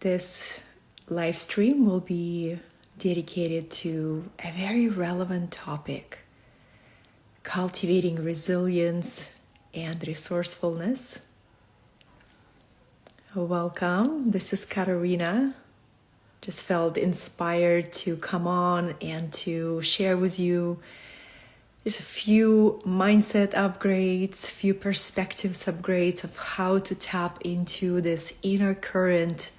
This live stream will be dedicated to a very relevant topic, cultivating resilience and resourcefulness. Welcome, this is Katarina. Just felt inspired to come on and to share with you just a few mindset upgrades, few perspectives upgrades of how to tap into this inner current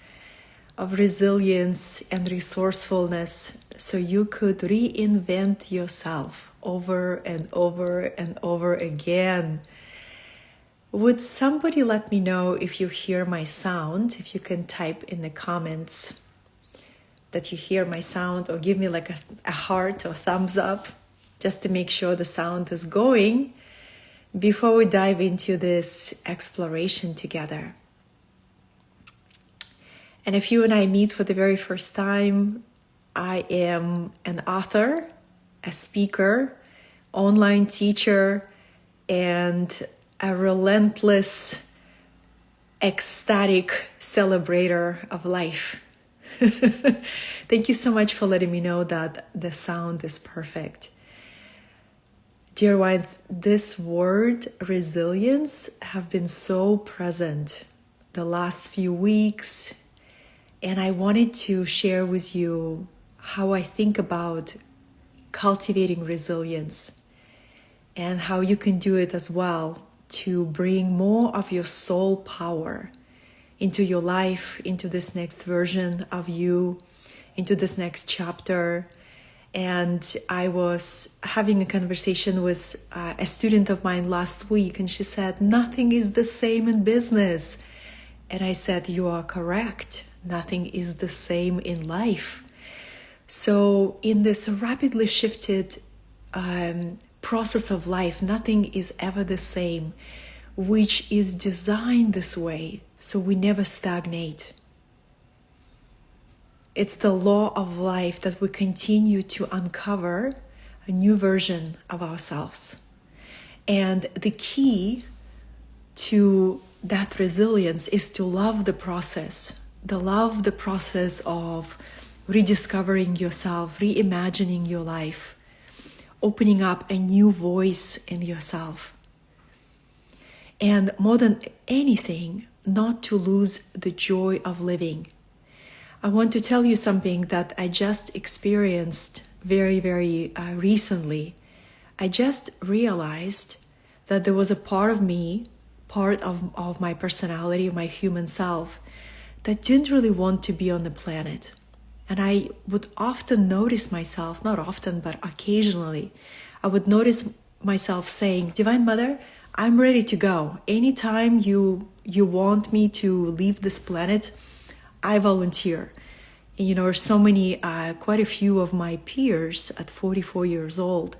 of resilience and resourcefulness so you could reinvent yourself over and over and over again. Would somebody let me know if you hear my sound? If you can type in the comments that you hear my sound, or give me like a heart or thumbs up just to make sure the sound is going before we dive into this exploration together. And if you and I meet for the very first time, I am an author, a speaker, online teacher, and a relentless, ecstatic celebrator of life. Thank you so much for letting me know that the sound is perfect. Dear ones, this word resilience have been so present the last few weeks, and I wanted to share with you how I think about cultivating resilience and how you can do it as well to bring more of your soul power into your life, into this next version of you, into this next chapter. And I was having a conversation with a student of mine last week, and she said, nothing is the same in business. And I said, you are correct. Nothing is the same in life. So in this rapidly shifted process of life, nothing is ever the same, which is designed this way so we never stagnate. It's the law of life that we continue to uncover a new version of ourselves. And the key to that resilience is to love the process. Love the process of rediscovering yourself, reimagining your life, opening up a new voice in yourself. And more than anything, not to lose the joy of living. I want to tell you something that I just experienced very, very recently. I just realized that there was a part of me, part of my personality, of my human self, that didn't really want to be on the planet. And I would often notice myself, not often, but occasionally, I would notice myself saying, Divine Mother, I'm ready to go. Anytime you want me to leave this planet, I volunteer. And so many, quite a few of my peers at 44 years old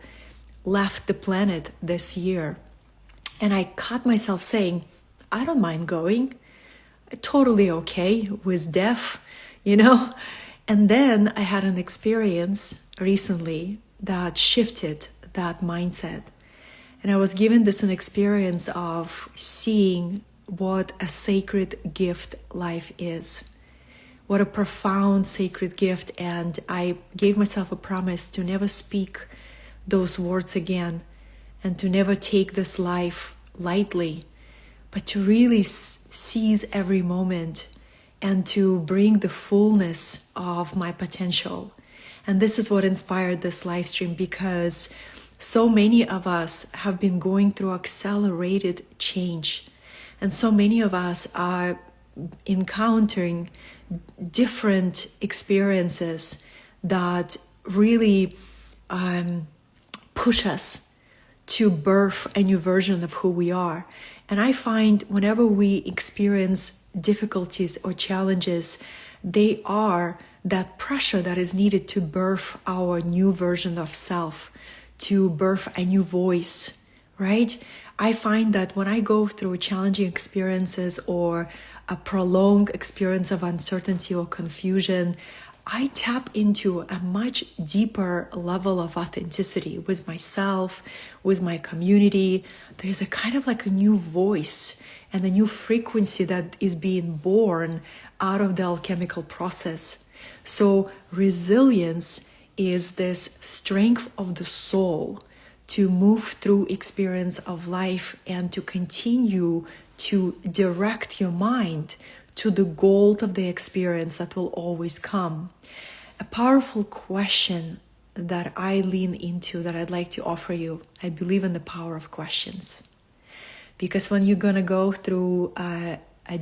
left the planet this year. And I caught myself saying, I don't mind going. Totally okay with death, And then I had an experience recently that shifted that mindset. And I was given an experience of seeing what a sacred gift life is. What a profound sacred gift. And I gave myself a promise to never speak those words again and to never take this life lightly, but to really seize every moment and to bring the fullness of my potential. And this is what inspired this live stream, because so many of us have been going through accelerated change. And so many of us are encountering different experiences that really push us to birth a new version of who we are. And I find whenever we experience difficulties or challenges, they are that pressure that is needed to birth our new version of self, to birth a new voice, right? I find that when I go through challenging experiences or a prolonged experience of uncertainty or confusion, I tap into a much deeper level of authenticity with myself, with my community. There's a kind of like a new voice, and a new frequency that is being born out of the alchemical process. So resilience is this strength of the soul to move through experience of life and to continue to direct your mind to the goal of the experience that will always come. A powerful question that I lean into, that I'd like to offer you. I believe in the power of questions. Because when you're going to go through a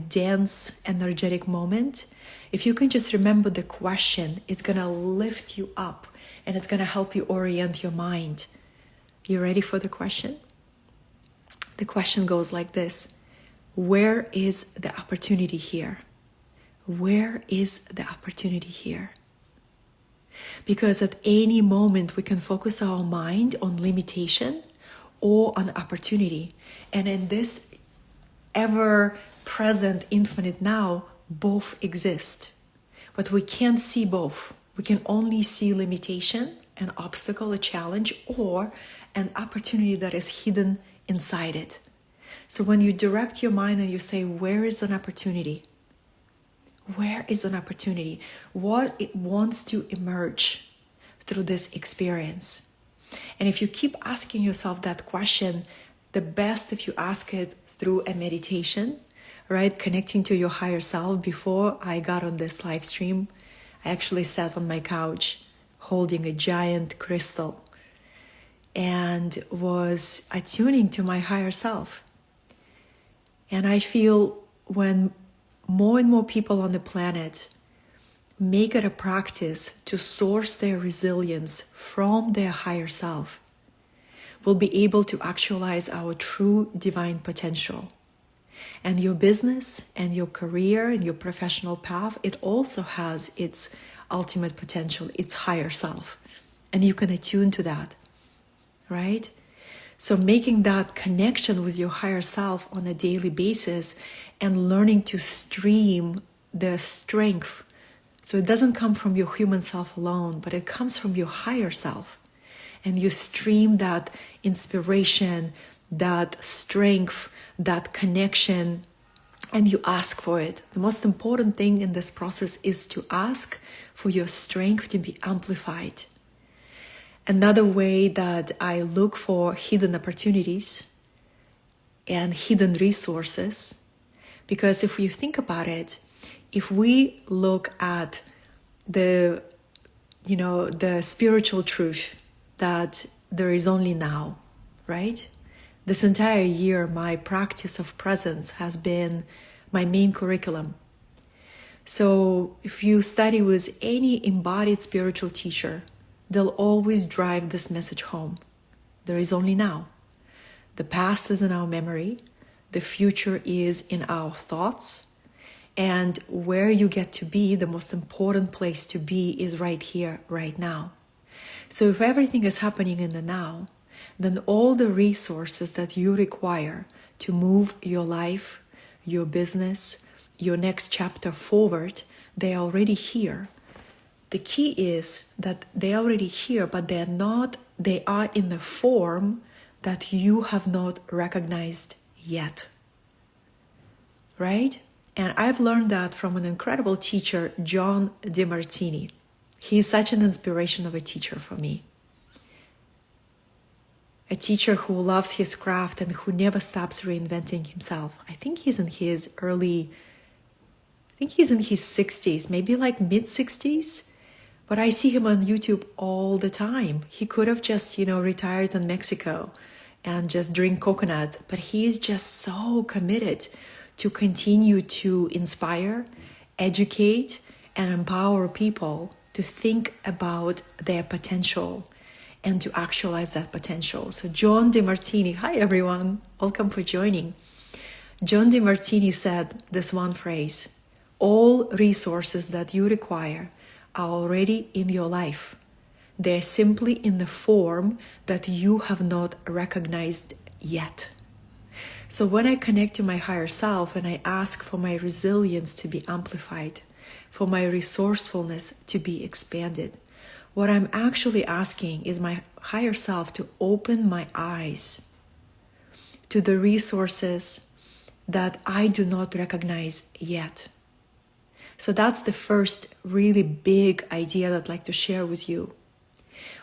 dense, energetic moment, if you can just remember the question, it's going to lift you up and it's going to help you orient your mind. You ready for the question? The question goes like this: where is the opportunity here? Where is the opportunity here? Because at any moment we can focus our mind on limitation or on opportunity. And in this ever-present infinite now, both exist. But we can't see both. We can only see limitation, an obstacle, a challenge, or an opportunity that is hidden inside it. So when you direct your mind and you say, where is an opportunity? Where is an opportunity? What it wants to emerge through this experience? And if you keep asking yourself that question, the best if you ask it through a meditation, right? Connecting to your higher self. Before I got on this live stream, I actually sat on my couch holding a giant crystal and was attuning to my higher self. And I feel when more and more people on the planet make it a practice to source their resilience from their higher self, we'll be able to actualize our true divine potential. And your business and your career and your professional path, it also has its ultimate potential, its higher self. And you can attune to that, right? So making that connection with your higher self on a daily basis and learning to stream the strength. So it doesn't come from your human self alone, but it comes from your higher self. And you stream that inspiration, that strength, that connection, and you ask for it. The most important thing in this process is to ask for your strength to be amplified. Another way that I look for hidden opportunities and hidden resources, because if you think about it, if we look at the spiritual truth that there is only now, right? This entire year, my practice of presence has been my main curriculum. So if you study with any embodied spiritual teacher, they'll always drive this message home. There is only now. The past is in our memory. The future is in our thoughts. And where you get to be, the most important place to be is right here, right now. So if everything is happening in the now, then all the resources that you require to move your life, your business, your next chapter forward, they are already here. The key is that they're already here, but they are in the form that you have not recognized yet. Right? And I've learned that from an incredible teacher, John DeMartini. He's such an inspiration of a teacher for me. A teacher who loves his craft and who never stops reinventing himself. I think he's in his 60s, maybe like mid-60s. But I see him on YouTube all the time. He could have just, retired in Mexico and just drink coconut. But he's just so committed to continue to inspire, educate, and empower people to think about their potential and to actualize that potential. So John DeMartini, hi everyone, welcome for joining. John DeMartini said this one phrase: all resources that you require are already in your life. They're simply in the form that you have not recognized yet. So when I connect to my higher self and I ask for my resilience to be amplified, for my resourcefulness to be expanded, what I'm actually asking is my higher self to open my eyes to the resources, that I do not recognize yet. So that's the first really big idea that I'd like to share with you.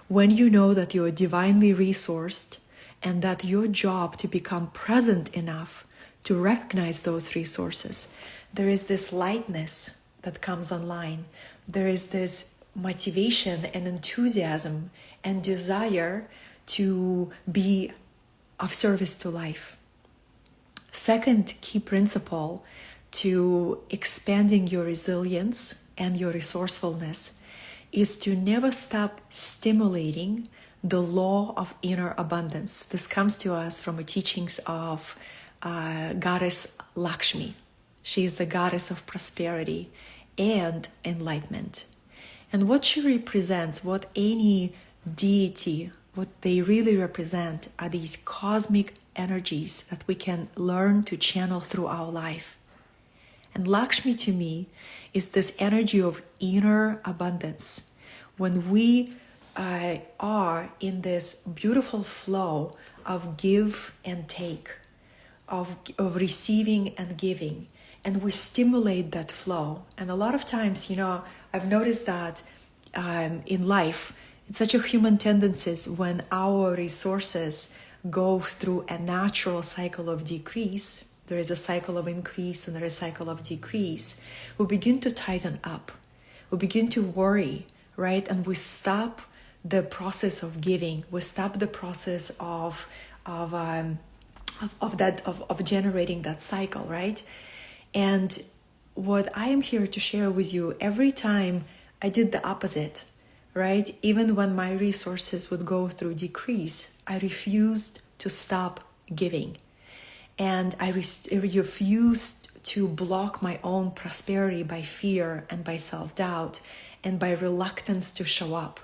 When you know that you are divinely resourced and that your job to become present enough to recognize those resources, there is this lightness that comes online. There is this motivation and enthusiasm and desire to be of service to life. Second key principle to expanding your resilience and your resourcefulness is to never stop stimulating the law of inner abundance. This comes to us from the teachings of goddess Lakshmi. She is the goddess of prosperity and enlightenment. And what she represents, what any deity, what they really represent are these cosmic energies that we can learn to channel through our life. And Lakshmi to me is this energy of inner abundance. When we are in this beautiful flow of give and take, of receiving and giving, and we stimulate that flow. And a lot of times, I've noticed that in life, it's such a human tendency when our resources go through a natural cycle of decrease. There is a cycle of increase and there is a cycle of decrease. We begin to tighten up. We begin to worry, right? And we stop the process of giving. We stop the process of generating that cycle, right? And what I am here to share with you, every time I did the opposite, right? Even when my resources would go through decrease, I refused to stop giving. And I refused to block my own prosperity by fear and by self-doubt and by reluctance to show up.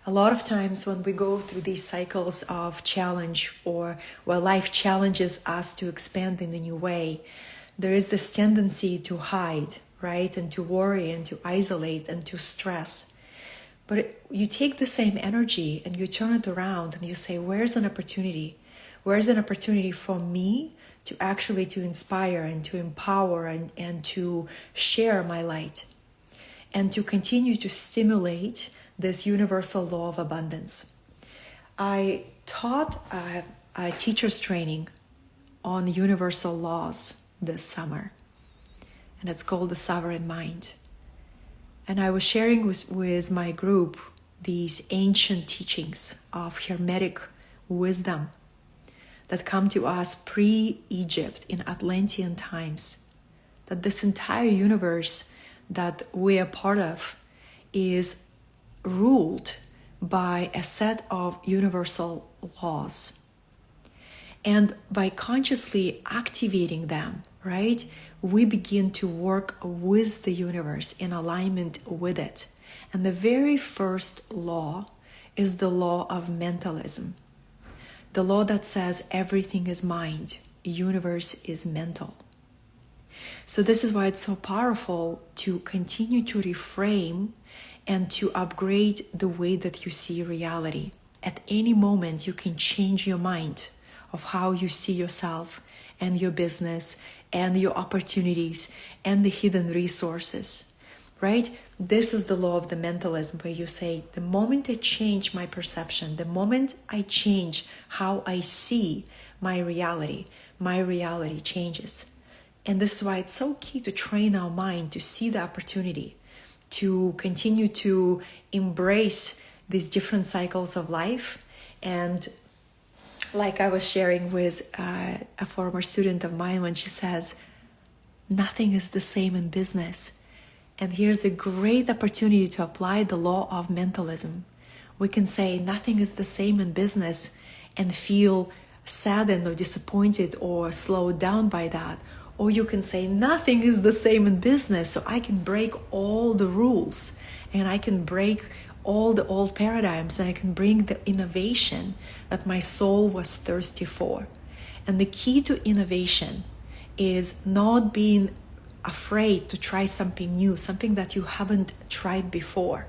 A lot of times when we go through these cycles of challenge or where life challenges us to expand in a new way, there is this tendency to hide, right? And to worry and to isolate and to stress. But you take the same energy and you turn it around and you say, where's an opportunity? Where's an opportunity for me to actually to inspire and to empower and to share my light and to continue to stimulate this universal law of abundance? I taught a teacher's training on universal laws this summer, and it's called the Sovereign Mind. And I was sharing with my group these ancient teachings of Hermetic wisdom that come to us pre-Egypt in Atlantean times, that this entire universe that we are part of is ruled by a set of universal laws. And by consciously activating them, right, we begin to work with the universe in alignment with it. And the very first law is the law of mentalism. The law that says everything is mind, universe is mental. So this is why it's so powerful to continue to reframe and to upgrade the way that you see reality. At any moment, you can change your mind of how you see yourself and your business and your opportunities and the hidden resources, right? This is the law of the mentalism, where you say, the moment I change my perception, the moment I change how I see my reality changes. And this is why it's so key to train our mind to see the opportunity, to continue to embrace these different cycles of life. And like I was sharing with a former student of mine when she says, nothing is the same in business. And here's a great opportunity to apply the law of mentalism. We can say nothing is the same in business and feel saddened or disappointed or slowed down by that. Or you can say nothing is the same in business, so I can break all the rules and I can break all the old paradigms and I can bring the innovation that my soul was thirsty for. And the key to innovation is not being afraid to try something new, something that you haven't tried before,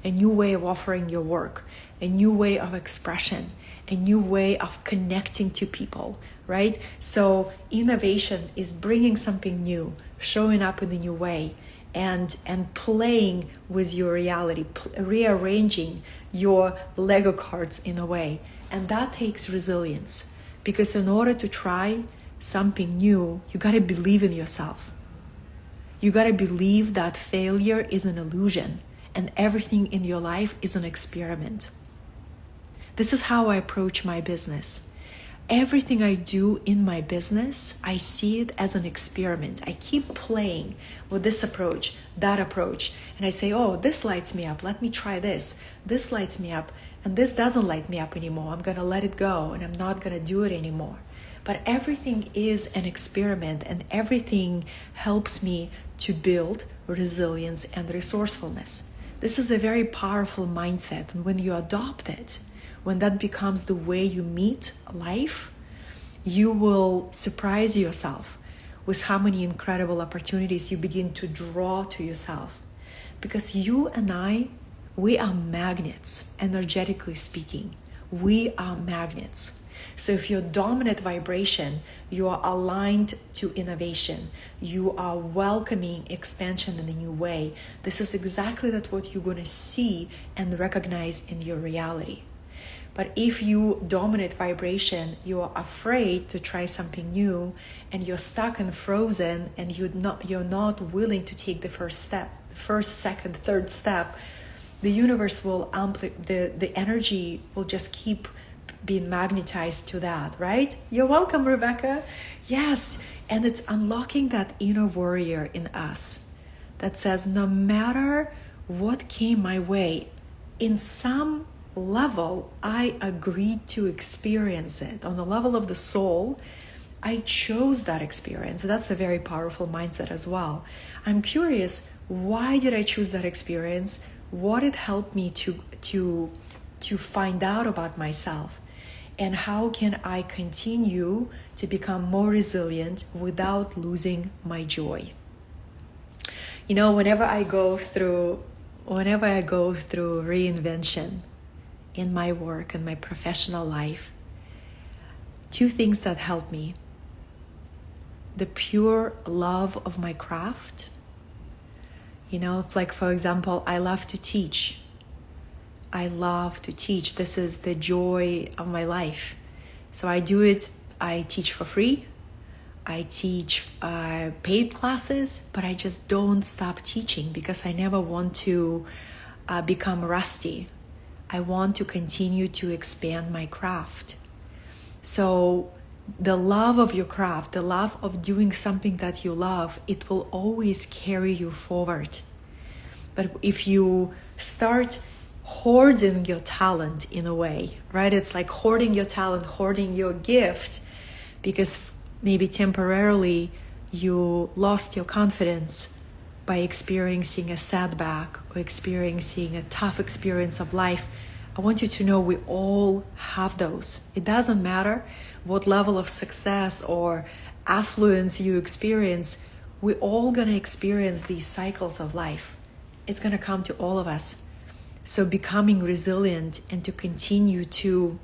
a new way of offering your work, a new way of expression, a new way of connecting to people, right? So innovation is bringing something new, showing up in a new way, and playing with your reality, rearranging your Lego cards in a way. And that takes resilience, because in order to try something new, you got to believe in yourself. You got to believe that failure is an illusion and everything in your life is an experiment. This is how I approach my business. Everything I do in my business, I see it as an experiment. I keep playing with this approach, that approach, and I say, oh, this lights me up. Let me try this. This lights me up, and this doesn't light me up anymore. I'm going to let it go, and I'm not going to do it anymore. But everything is an experiment, and everything helps me to build resilience and resourcefulness. This is a very powerful mindset, and when you adopt it, when that becomes the way you meet life, you will surprise yourself with how many incredible opportunities you begin to draw to yourself. Because you and I, we are magnets, energetically speaking. We are magnets. So if you're dominant vibration, you are aligned to innovation. You are welcoming expansion in a new way. This is exactly what you're going to see and recognize in your reality. But if you dominate vibration, you are afraid to try something new, and you're stuck and frozen, and you're not willing to take the first step, the first, second, third step. The universe will the energy will just keep being magnetized to that, right? You're welcome, Rebecca. Yes, and it's unlocking that inner warrior in us that says, no matter what came my way, in some level, I agreed to experience it. On the level of the soul, I chose that experience. That's a very powerful mindset as well. I'm curious, why did I choose that experience? What it helped me to find out about myself? And how can I continue to become more resilient without losing my joy? You know, whenever I go through reinvention in my work and my professional life, two things that help me: the pure love of my craft. You know, it's like, for example, I love to teach. I love to teach. This is the joy of my life. So I do it. I teach for free. I teach paid classes, but I just don't stop teaching because I never want to become rusty. I want to continue to expand my craft. So the love of your craft, the love of doing something that you love, it will always carry you forward. But if you start hoarding your talent in a way, right? It's like hoarding your talent, hoarding your gift, because maybe temporarily you lost your confidence by experiencing a setback or experiencing a tough experience of life. I want you to know we all have those. It doesn't matter what level of success or affluence you experience, we're all going to experience these cycles of life. It's going to come to all of us. So becoming resilient and to continue to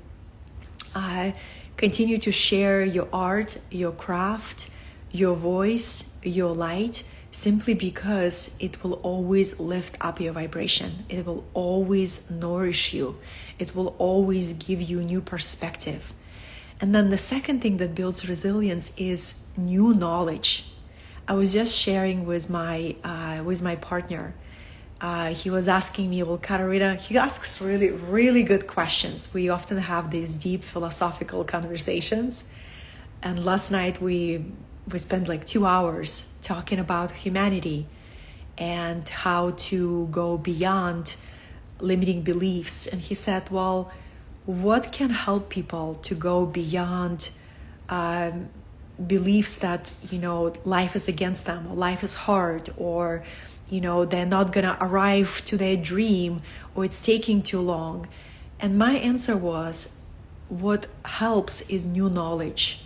share your art, your craft, your voice, your light, simply because it will always lift up your vibration. It will always nourish you. It will always give you new perspective. And then the second thing that builds resilience is new knowledge. I was just sharing with my partner. He was asking me, well, Katarina, he asks really, really good questions. We often have these deep philosophical conversations. And last night we spent like 2 hours talking about humanity and how to go beyond limiting beliefs. And he said, well, what can help people to go beyond beliefs that, life is against them, or life is hard, or they're not going to arrive to their dream, or it's taking too long? And my answer was, what helps is new knowledge.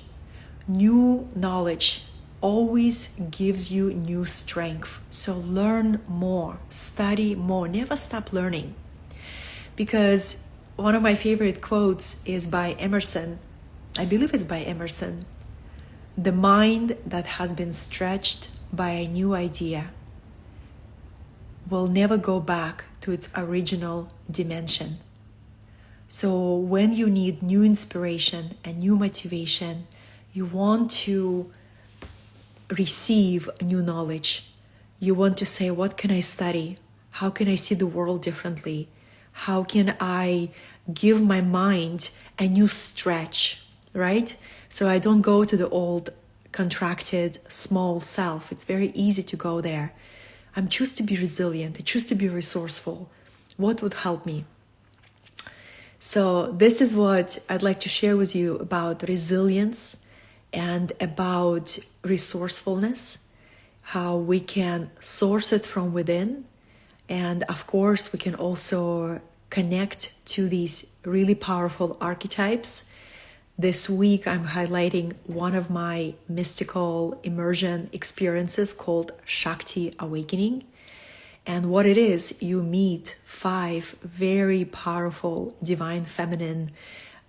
New knowledge always gives you new strength. So learn more, study more, never stop learning. Because one of my favorite quotes is by Emerson. I believe it's by Emerson. The mind that has been stretched by a new idea will never go back to its original dimension. So when you need new inspiration and new motivation, you want to receive new knowledge. You want to say, what can I study? How can I see the world differently? How can I give my mind a new stretch, right? So I don't go to the old contracted small self. It's very easy to go there. I choose to be resilient. I choose to be resourceful. What would help me? So this is what I'd like to share with you about resilience and about resourcefulness, how we can source it from within. And of course, we can also connect to these really powerful archetypes. This week, I'm highlighting one of my mystical immersion experiences called Shakti Awakening. And what it is, you meet 5 very powerful divine feminine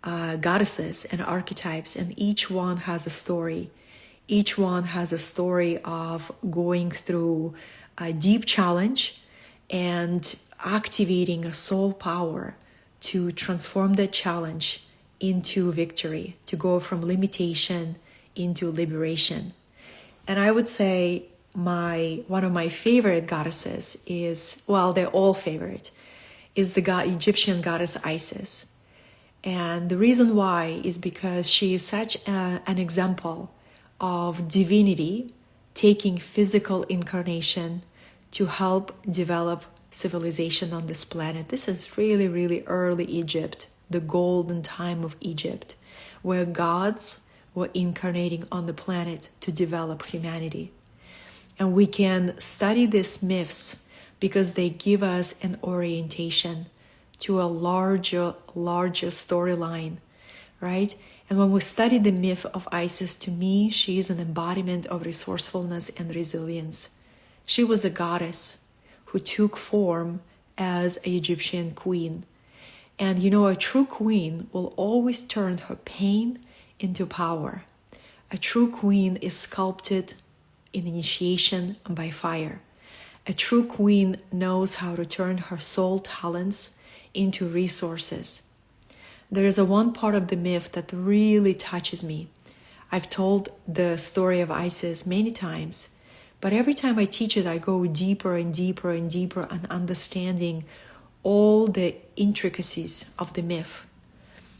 goddesses and archetypes, and each one has a story. Each one has a story of going through a deep challenge and activating a soul power to transform that challenge into victory, to go from limitation into liberation. And I would say one of my favorite goddesses is, well, they're all favorite, is the Egyptian goddess Isis. And the reason why is because she is such an example of divinity taking physical incarnation to help develop civilization on this planet. This is really, really early Egypt, the golden time of Egypt, where gods were incarnating on the planet to develop humanity. And we can study these myths because they give us an orientation to a larger storyline, right? And when we study the myth of Isis, to me, she is an embodiment of resourcefulness and resilience. She was a goddess who took form as an Egyptian queen. And you know, a true queen will always turn her pain into power. A true queen is sculpted in initiation by fire. A true queen knows how to turn her soul talents into resources. There is one part of the myth that really touches me. I've told the story of Isis many times, but every time I teach it, I go deeper and deeper and deeper on understanding all the intricacies of the myth.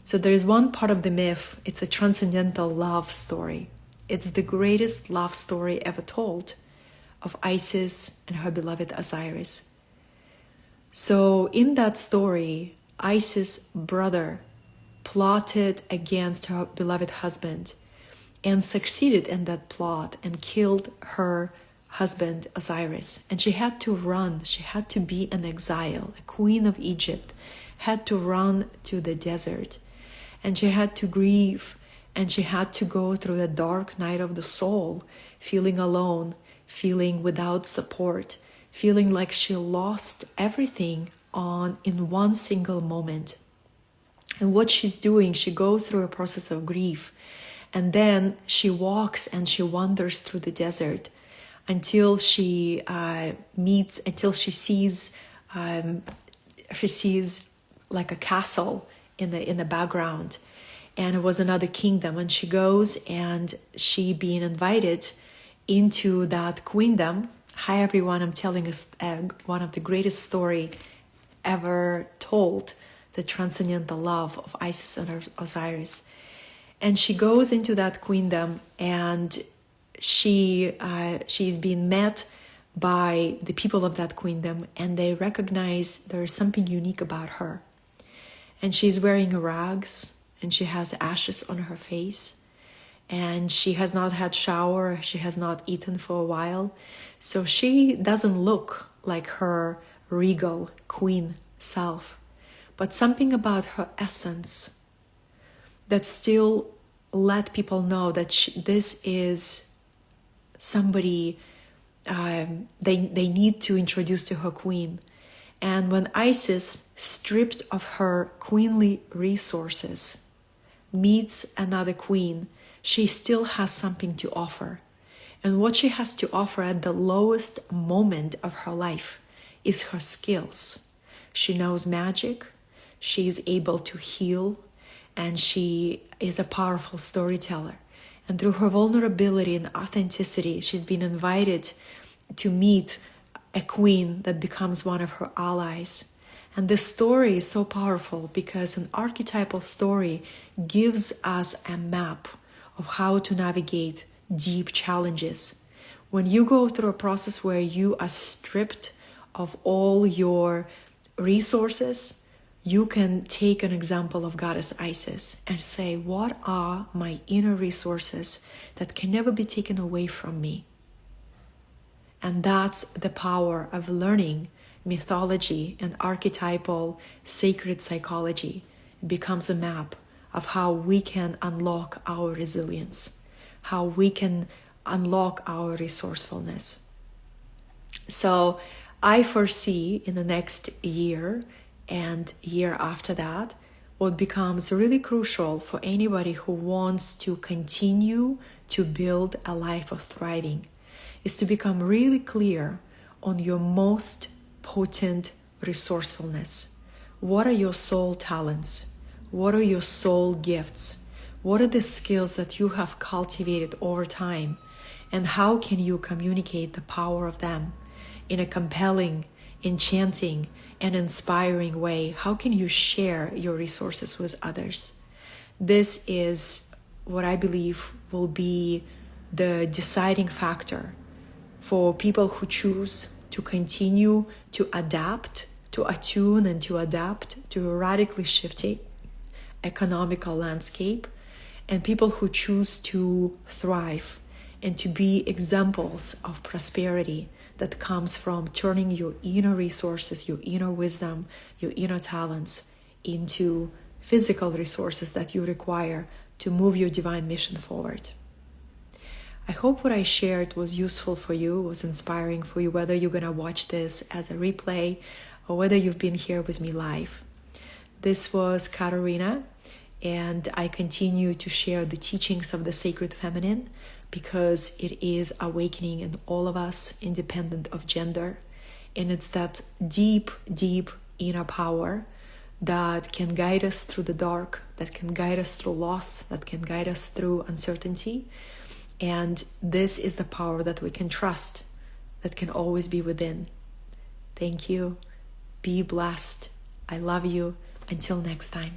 So there is one part of the myth, it's a transcendental love story. It's the greatest love story ever told of Isis and her beloved Osiris. So in that story, Isis' brother plotted against her beloved husband and succeeded in that plot and killed her husband Osiris. And she had to run. She had to be in exile. A queen of Egypt had to run to the desert. And she had to grieve. And she had to go through the dark night of the soul, feeling alone, feeling without support, feeling like she lost everything in one single moment. And what she's doing, she goes through a process of grief. And then she walks and she wanders through the desert until she sees like a castle in the background. And it was another kingdom. And she goes and she being invited into that queendom. Hi, everyone. I'm telling us one of the greatest story ever told, the transcendental love of Isis and Osiris. And she goes into that queendom and she's being met by the people of that queendom, and they recognize there is something unique about her. And she's wearing rags, and she has ashes on her face, and she has not had shower, she has not eaten for a while. So she doesn't look like her regal queen self, but something about her essence that still let people know that this is somebody they need to introduce to her queen. And when Isis, stripped of her queenly resources, meets another queen, she still has something to offer. And what she has to offer at the lowest moment of her life is her skills. She knows magic, she is able to heal, and she is a powerful storyteller. And through her vulnerability and authenticity, she's been invited to meet a queen that becomes one of her allies. And this story is so powerful because an archetypal story gives us a map of how to navigate deep challenges. When you go through a process where you are stripped of all your resources, you can take an example of Goddess Isis and say, what are my inner resources that can never be taken away from me? And that's the power of learning mythology and archetypal sacred psychology. It becomes a map of how we can unlock our resilience, how we can unlock our resourcefulness. So I foresee in the next year and year after that, what becomes really crucial for anybody who wants to continue to build a life of thriving is to become really clear on your most potent resourcefulness. What are your soul talents? What are your soul gifts? What are the skills that you have cultivated over time? And how can you communicate the power of them in a compelling, enchanting, and inspiring way? How can you share your resources with others? This is what I believe will be the deciding factor for people who choose to continue to adapt, to attune and to adapt to a radically shifting economical landscape, and people who choose to thrive and to be examples of prosperity that comes from turning your inner resources, your inner wisdom, your inner talents into physical resources that you require to move your divine mission forward. I hope what I shared was useful for you, was inspiring for you, whether you're going to watch this as a replay or whether you've been here with me live. This was Katarina, and I continue to share the teachings of the sacred feminine because it is awakening in all of us, independent of gender. And it's that deep, deep inner power that can guide us through the dark, that can guide us through loss, that can guide us through uncertainty. And this is the power that we can trust, that can always be within. Thank you. Be blessed. I love you. Until next time.